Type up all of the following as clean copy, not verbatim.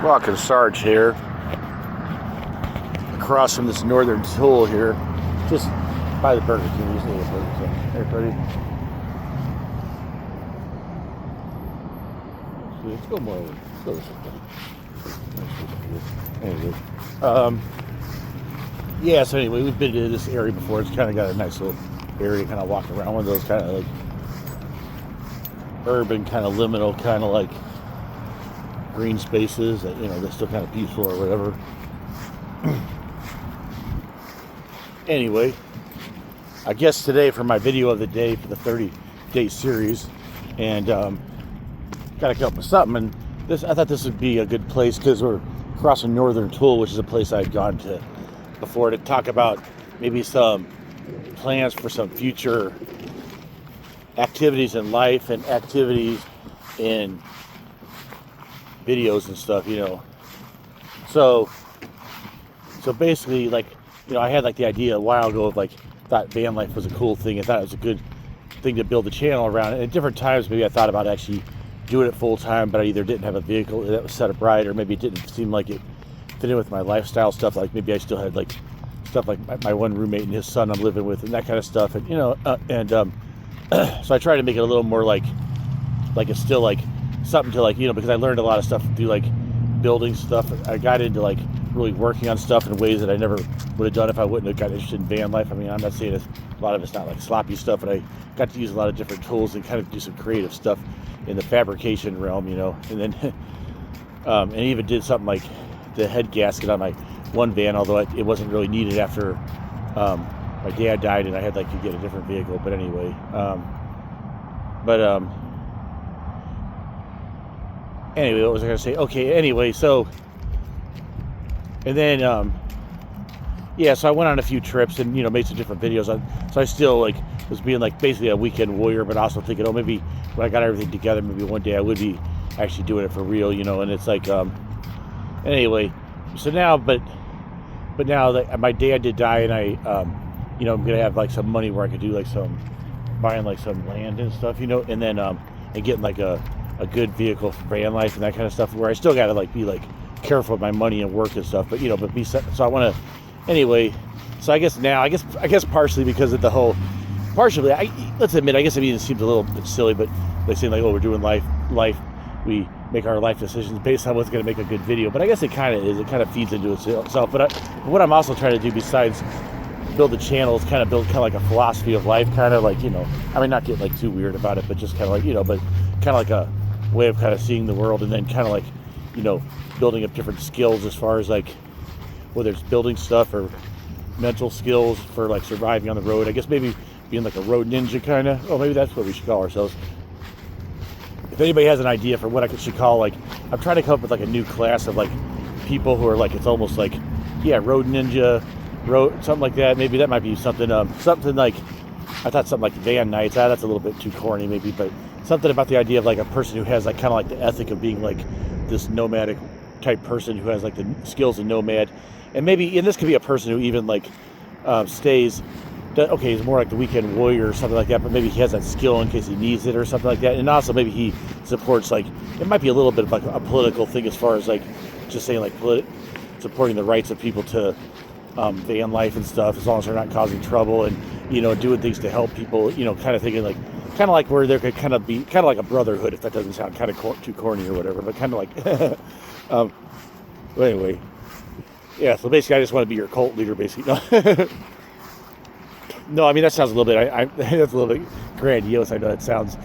Walking Sarge here, across from this northern tool here, just by the Burger King. We just need a Burger King. Hey, buddy. Let's go more. Let's go this way. Anyway, yeah. So anyway, we've been to this area before. It's kind of got a nice little area to kind of walk around. One of those kind of like urban, kind of liminal, kind of like green spaces that, you know, they're still kind of peaceful or whatever. Anyway, I guess today for my video of the day for the 30-day series, and gotta come up with something. And I thought this would be a good place because we're crossing Northern Tool, which is a place I'd gone to before, to talk about maybe some plans for some future activities in life and activities in videos and stuff, you know. So basically, like, you know, I had like the idea a while ago of like, thought van life was a cool thing. I thought it was a good thing to build a channel around. And at different times, maybe I thought about actually doing it full time, but I either didn't have a vehicle that was set up right, or maybe it didn't seem like it fit in with my lifestyle stuff. Like maybe I still had like stuff like my one roommate and his son I'm living with and that kind of stuff. And, you know, so I tried to make it a little more like it's still like something to, like, you know, because I learned a lot of stuff through like building stuff. I got into like really working on stuff in ways that I never would have done if I wouldn't have got interested in van life. I mean, I'm not saying a lot of it's not like sloppy stuff, but I got to use a lot of different tools and kind of do some creative stuff in the fabrication realm, you know. And then and even did something like the head gasket on my one van, although it wasn't really needed after my dad died and I had like to get a different vehicle. But anyway, anyway, what was I going to say? Okay, anyway, so, and then, yeah, so I went on a few trips and, you know, made some different videos. So I still, like, was being, like, basically a weekend warrior, but also thinking, oh, maybe when I got everything together, maybe one day I would be actually doing it for real, you know. And it's like, anyway, so now, but now that my dad did die, and I, you know, I'm going to have, like, some money where I could do, like, buying, like, some land and stuff, you know, and then, and getting, like, a good vehicle for van life and that kind of stuff, where I still got to like be like careful with my money and work and stuff, but, you know, but so I want to, anyway. So I guess now, I guess partially because of the whole, partially, let's admit, I guess it even seems a little bit silly, but they say like, oh, we're doing life, we make our life decisions based on what's going to make a good video. But I guess it kind of is, it kind of feeds into itself. But what I'm also trying to do besides build the channel is kind of build kind of like a philosophy of life, kind of like, you know, I mean, not get like too weird about it, but just kind of like, you know, but kind of like a way of kind of seeing the world, and then kind of like, you know, building up different skills as far as like whether it's building stuff or mental skills for like surviving on the road. I guess maybe being like a road ninja kind of. Oh, maybe that's what we should call ourselves. If anybody has an idea for what I should call, like, I'm trying to come up with like a new class of like people who are like, it's almost like, yeah, road ninja, something like that. Maybe that might be something, something like, I thought something like van nights. That's a little bit too corny maybe, but something about the idea of like a person who has like kind of like the ethic of being like this nomadic type person who has like the skills of nomad. And maybe, and this could be a person who even like stays, okay, he's more like the weekend warrior or something like that, but maybe he has that skill in case he needs it or something like that. And also maybe he supports, like, it might be a little bit of like a political thing as far as like just saying like supporting the rights of people to van life and stuff, as long as they're not causing trouble, and, you know, doing things to help people, you know, kind of thinking like, kind of like where there could kind of be kind of like a brotherhood, if that doesn't sound kind of too corny or whatever, but kind of like but anyway, yeah, so basically I just want to be your cult leader, basically. No, I mean, that sounds a little bit, that's a little bit grandiose, I know that sounds,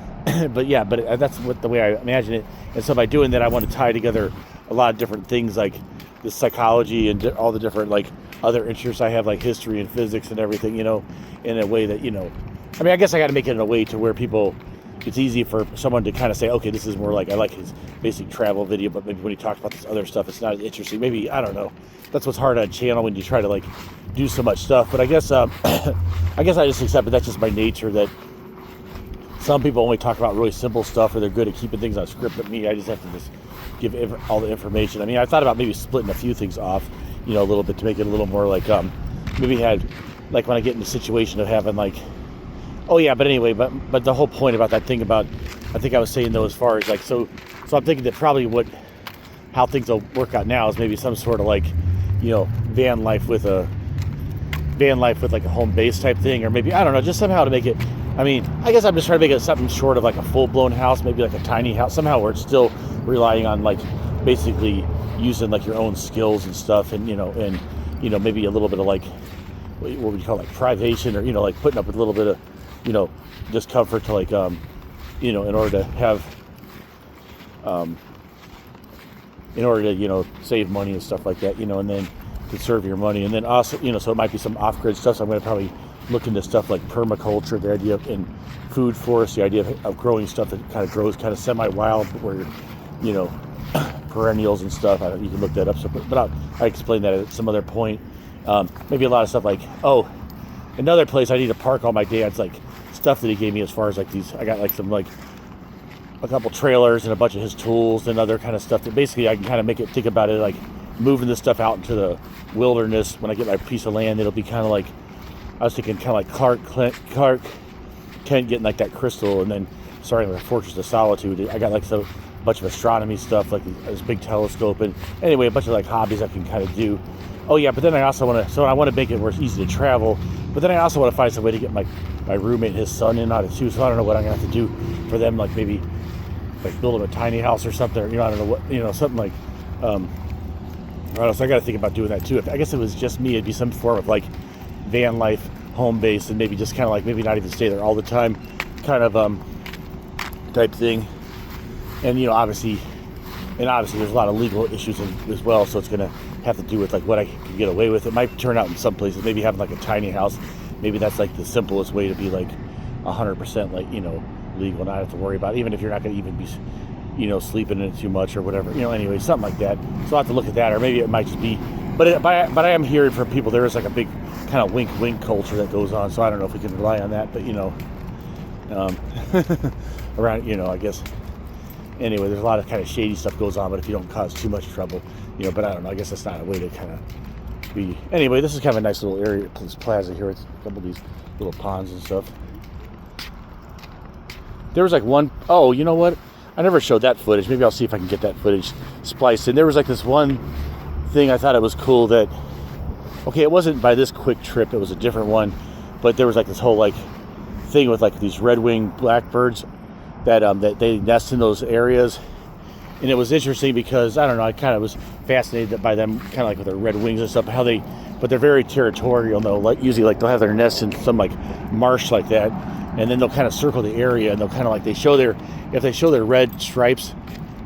but yeah, but that's the way I imagine it. And so by doing that, I want to tie together a lot of different things, like the psychology and all the different like other interests I have, like history and physics and everything, you know, in a way that, you know, I mean, I guess I got to make it in a way to where it's easy for someone to kind of say, okay, this is more like, I like his basic travel video, but maybe when he talks about this other stuff, it's not as interesting. Maybe, I don't know. That's what's hard on a channel when you try to like do so much stuff. But I guess, I just accept it. That's just my nature, that some people only talk about really simple stuff, or they're good at keeping things on script. But me, I just have to just give all the information. I mean, I thought about maybe splitting a few things off, you know, a little bit to make it a little more like, maybe had, like when I get in the situation of having like, oh yeah, but anyway, but the whole point about that thing about, I think I was saying though, as far as like, so I'm thinking that probably what how things will work out now is maybe some sort of like, you know, van life with like a home base type thing, or maybe, I don't know, just somehow to make it, I mean, I guess I'm just trying to make it something short of like a full-blown house, maybe like a tiny house, somehow where it's still relying on like basically using like your own skills and stuff, and you know, maybe a little bit of like, what would you call it, like privation, or, you know, like putting up with a little bit of, you know, discomfort to like, you know, in order to have, in order to, you know, save money and stuff like that, you know, and then conserve your money. And then also, you know, so it might be some off-grid stuff, so I'm going to probably look into stuff like permaculture, the idea of, in food forests, the idea of growing stuff that kind of grows kind of semi-wild, where, you know, perennials and stuff. You can look that up, but I explain that at some other point. Maybe a lot of stuff like, oh, another place I need to park all my dad's like stuff that he gave me, as far as like these, I got like some like a couple trailers and a bunch of his tools and other kind of stuff that basically I can kind of make it think about it like moving this stuff out into the wilderness. When I get my piece of land, it'll be kind of like, I was thinking kind of like Clark Kent getting like that crystal, and then starting with a Fortress of Solitude. I got like a bunch of astronomy stuff, like this big telescope, and anyway, a bunch of like hobbies I can kind of do. Oh yeah, but then I also want to, so I want to make it where it's easy to travel, but then I also want to find some way to get my roommate and his son in on it too. So I don't know what I'm gonna have to do for them, like maybe like build them a tiny house or something, or, you know, I don't know what, you know, something like, I don't know, so I got to think about doing that too. I guess it was just me, it'd be some form of like van life, home base, and maybe just kind of like, maybe not even stay there all the time, kind of type thing. And, you know, obviously there's a lot of legal issues as well, so it's going to have to do with like what I can get away with. It might turn out in some places, maybe having like a tiny house, maybe that's like the simplest way to be like 100% like, you know, legal, not have to worry about it, even if you're not going to even be, you know, sleeping in it too much or whatever, you know, anyway, something like that. So I'll have to look at that, or maybe it might just be, but I am hearing from people there is like a big kind of wink culture that goes on, so I don't know if we can rely on that, but, you know, around, you know, I guess, anyway, there's a lot of kind of shady stuff goes on, but if you don't cause too much trouble, you know, but I don't know, I guess that's not a way to kind of be, anyway, this is kind of a nice little area, this plaza here with a couple of these little ponds and stuff. There was like one, oh, you know what? I never showed that footage. Maybe I'll see if I can get that footage spliced in. There was like this one thing I thought it was cool that, okay, it wasn't by this quick trip, it was a different one, but there was like this whole like thing with like these red-winged blackbirds that that they nest in those areas. And it was interesting because, I don't know, I kind of was fascinated by them, kind of like with their red wings and stuff, how they, but they're very territorial, though. Like usually like they'll have their nests in some like marsh like that, and then they'll kind of circle the area, and they'll kind of like, if they show their red stripes,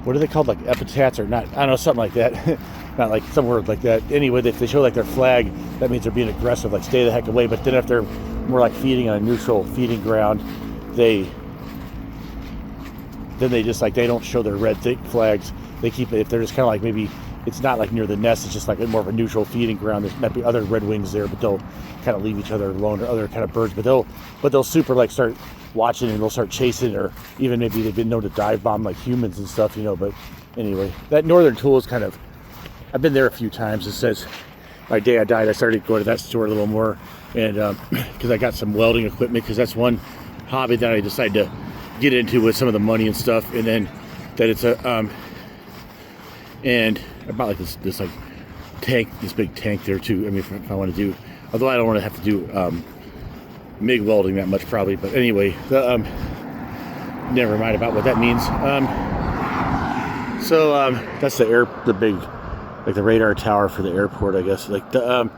what are they called, like epithets or not, I don't know, something like that. Not like some word like that. Anyway, if they show like their flag, that means they're being aggressive, like stay the heck away. But then if they're more like feeding on a neutral feeding ground, they just like, they don't show their red thick flags. They keep it, if they're just kind of like, maybe it's not like near the nest, it's just like more of a neutral feeding ground. There might be other red wings there, but they'll kind of leave each other alone, or other kind of birds, but they'll super like start watching, and they'll start chasing, or even maybe they've been known to dive bomb like humans and stuff, you know. But anyway, that Northern Tool is kind of, I've been there a few times. It says my dad died, I started going to that store a little more, and because I got some welding equipment, because that's one hobby that I decided to get into with some of the money and stuff. And then that it's a and I bought like this like tank, this big tank there too. I mean, if I want to do, although I don't want to have to do MIG welding that much probably, but anyway, never mind about what that means. So that's the big, like the radar tower for the airport, I guess. Like the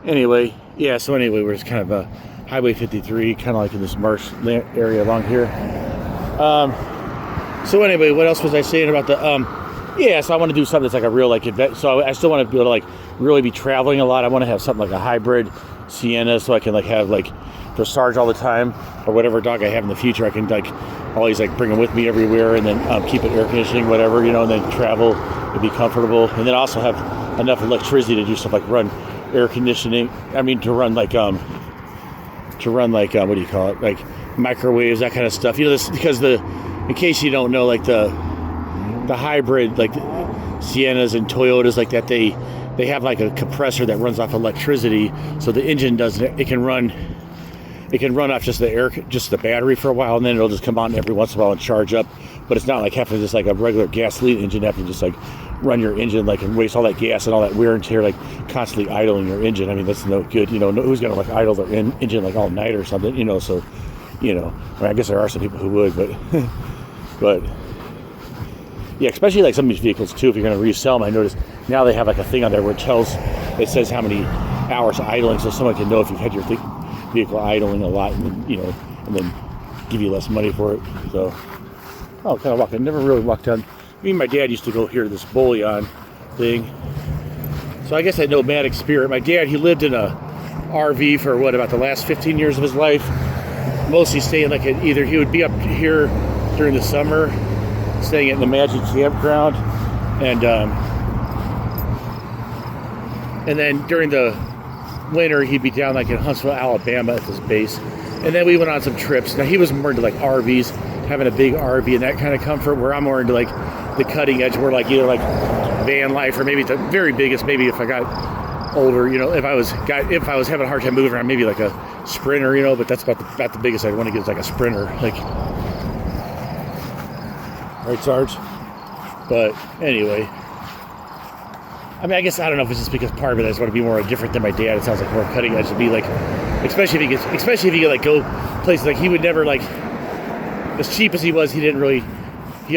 anyway, yeah. So anyway, we're just kind of Highway 53, kind of like in this marsh area along here. So anyway, what else was I saying about the yeah, so I want to do something that's like a real like event. So I still want to be able to like really be traveling a lot. I want to have something like a hybrid Sienna, so I can like have like dressage all the time, or whatever dog I have in the future. I can like always like bring them with me everywhere, and then keep it air conditioning, whatever, you know, and then travel and be comfortable, and then also have enough electricity to do stuff like run air conditioning. I mean, to run like what do you call it, like microwaves, that kind of stuff, you know. This because in case you don't know, like the hybrid like Siennas and Toyotas like that, they have like a compressor that runs off electricity, so the engine doesn't, it can run off just the battery for a while, and then it'll just come on every once in a while and charge up. But it's not like having just like a regular gasoline engine having to just like run your engine like and waste all that gas and all that wear and tear, like constantly idling your engine. I mean, that's no good. Who's gonna like idle their engine like all night or something? So I mean, I guess there are some people who would, but yeah, especially like some of these vehicles too. If you're gonna resell them, I noticed now they have like a thing on there where it says how many hours idling, so someone can know if you've had your vehicle idling a lot, and then, and then give you less money for it. So, kind of walk. I never really walked down. Me and my dad used to go here to this bullion thing. So I guess that nomadic spirit. My dad, he lived in a RV for about the last 15 years of his life. Mostly staying like either he would be up here during the summer, staying at the Magic Campground, and then during the winter he'd be down like in Huntsville, Alabama at this base. And then we went on some trips. Now he was more into like RVs, having a big RV and that kind of comfort, where I'm more into like the cutting edge, where like either like Vanlife or maybe the very biggest, maybe if I got older, if I was having a hard time moving around, maybe like a Sprinter, but that's about the biggest I'd want to get is like a Sprinter, like, right, Sarge? But anyway, I mean, I guess I don't know if it's just because part of it I just want to be more different than my dad. It sounds like more cutting edge to be like, especially if you like go places like he would never like, as cheap as he was, he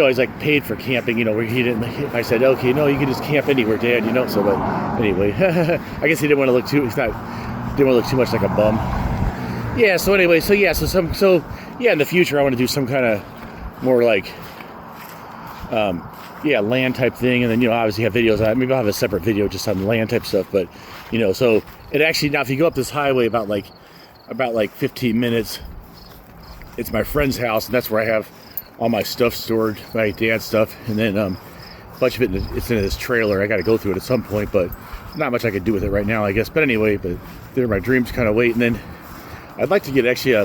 always like paid for camping, where he didn't. I said, okay, no, you can just camp anywhere, Dad, So, but anyway, I guess he didn't want to look too much like a bum. Yeah. So anyway, so in the future I want to do some kind of more like, land type thing, and then obviously have videos on it. Maybe I'll have a separate video just on land type stuff. But so it actually, now if you go up this highway about 15 minutes, it's my friend's house, and that's where I have all my stuff stored, my dad's stuff, and then a bunch of it it's in this trailer. I got to go through it at some point, but not much I could do with it right now, I guess. But anyway, there my dreams kind of wait, and then I'd like to get actually a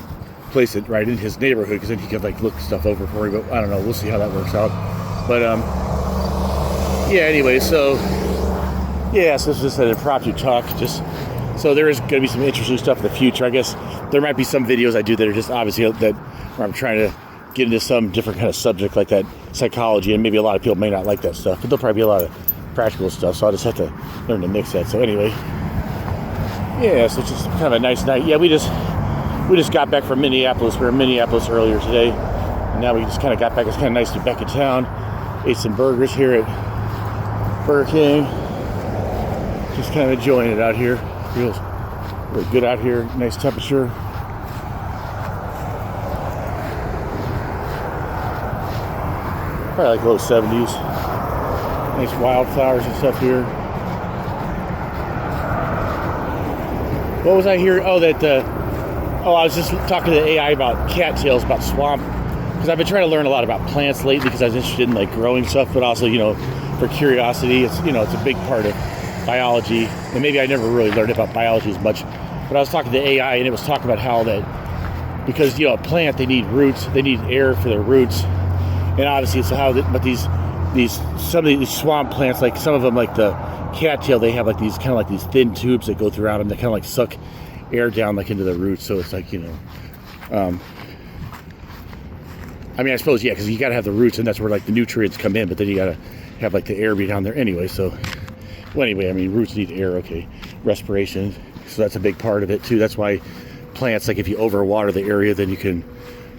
place right in his neighborhood, because then he could like look stuff over for me. But I don't know, we'll see how that works out. But anyway, so this is just an impromptu talk. So there is going to be some interesting stuff in the future. I guess there might be some videos I do that are just obviously where I'm trying to get into some different kind of subject like that, psychology, and maybe a lot of people may not like that stuff, but there'll probably be a lot of practical stuff, so I'll just have to learn to mix that. So anyway, so it's just kind of a nice night. Yeah, we just got back from Minneapolis. We were in Minneapolis earlier today, and now we just kind of got back. It's kind of nice to be back in town. Ate some burgers here at Burger King. Just kind of enjoying it out here. Feels really good out here. Nice temperature. Probably like low 70s. Nice wildflowers and stuff here. What was I hearing? I was just talking to the AI about cattails, about swamp, because I've been trying to learn a lot about plants lately, because I was interested in like growing stuff, but also for curiosity. It's it's a big part of biology, and maybe I never really learned about biology as much. But I was talking to AI, and it was talking about how that, because a plant, they need roots, they need air for their roots. And obviously it's some of these swamp plants, like some of them, like the cattail, they have like these kind of like these thin tubes that go throughout them that kind of like suck air down like into the roots. So it's like, I mean, I suppose, yeah, because you got to have the roots, and that's where like the nutrients come in, but then you got to have like the air be down there anyway. So, I mean, roots need air, okay, respiration. So that's a big part of it too. That's why plants, like if you overwater the area, then you can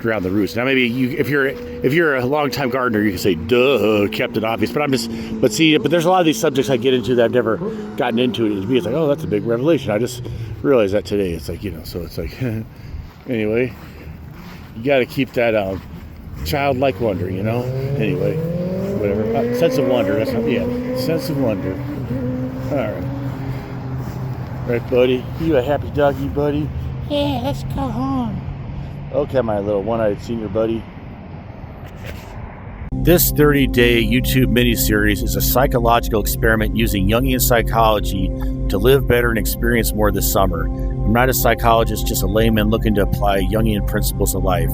drown the roots. Now maybe if you're a long-time gardener, you can say, duh, kept it obvious. But there's a lot of these subjects I get into that I've never gotten into. It to me, it's like, oh, that's a big revelation. I just realized that today. It's like, so it's like, anyway, you got to keep that childlike wonder, Anyway, whatever. Sense of wonder. That's not, sense of wonder. All right. Right, buddy. You a happy doggy, buddy? Yeah, let's go home. Okay, my little one-eyed senior buddy. This 30-day YouTube mini-series is a psychological experiment using Jungian psychology to live better and experience more this summer. I'm not a psychologist, just a layman looking to apply Jungian principles to life.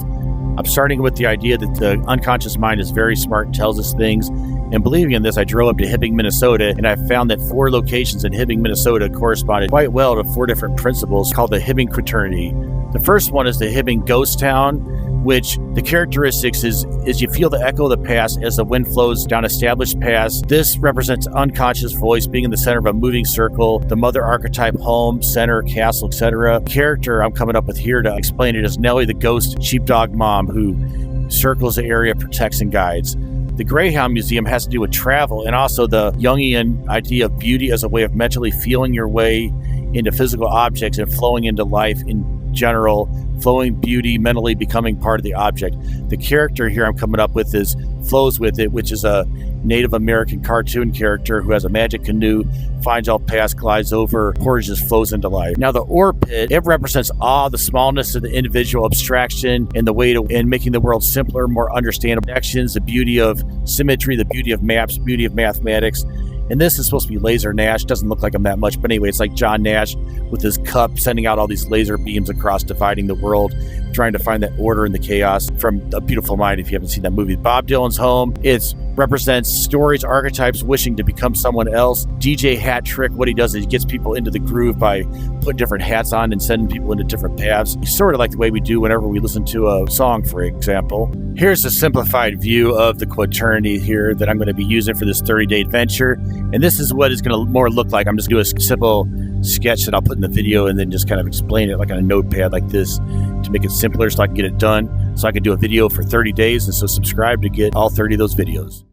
I'm starting with the idea that the unconscious mind is very smart and tells us things. And believing in this, I drove up to Hibbing, Minnesota, and I found that 4 locations in Hibbing, Minnesota corresponded quite well to 4 different principles called the Hibbing Quaternity. The first one is the Hibbing Ghost Town, which the characteristics is you feel the echo of the past as the wind flows down established paths. This represents unconscious voice being in the center of a moving circle, the mother archetype, home, center, castle, etc. Character I'm coming up with here to explain it is Nellie, the ghost sheepdog mom who circles the area, protects and guides. The Greyhound Museum has to do with travel and also the Jungian idea of beauty as a way of mentally feeling your way into physical objects and flowing into life in general, flowing beauty, mentally becoming part of the object. The character here I'm coming up with is Flows With It, which is a Native American cartoon character who has a magic canoe, finds all past, glides over, portages, flows into life. Now the ore pit, it represents awe, the smallness of the individual, abstraction, and the way to in making the world simpler, more understandable. Actions, the beauty of symmetry, the beauty of maps, beauty of mathematics. And this is supposed to be Laser Nash. Doesn't look like him that much, but anyway, it's like John Nash with his cup sending out all these laser beams across, dividing the world, trying to find that order in the chaos from A Beautiful Mind, if you haven't seen that movie. Bob Dylan's home. It represents stories, archetypes, wishing to become someone else. DJ Hat Trick, what he does is he gets people into the groove by putting different hats on and sending people into different paths. Sort of like the way we do whenever we listen to a song, for example. Here's a simplified view of the quaternity here that I'm going to be using for this 30-day adventure. And this is what it's going to more look like. I'm just going to do a simple sketch that I'll put in the video and then just kind of explain it like on a notepad like this to make it simpler so I can get it done. So I can do a video for 30 days. And so subscribe to get all 30 of those videos.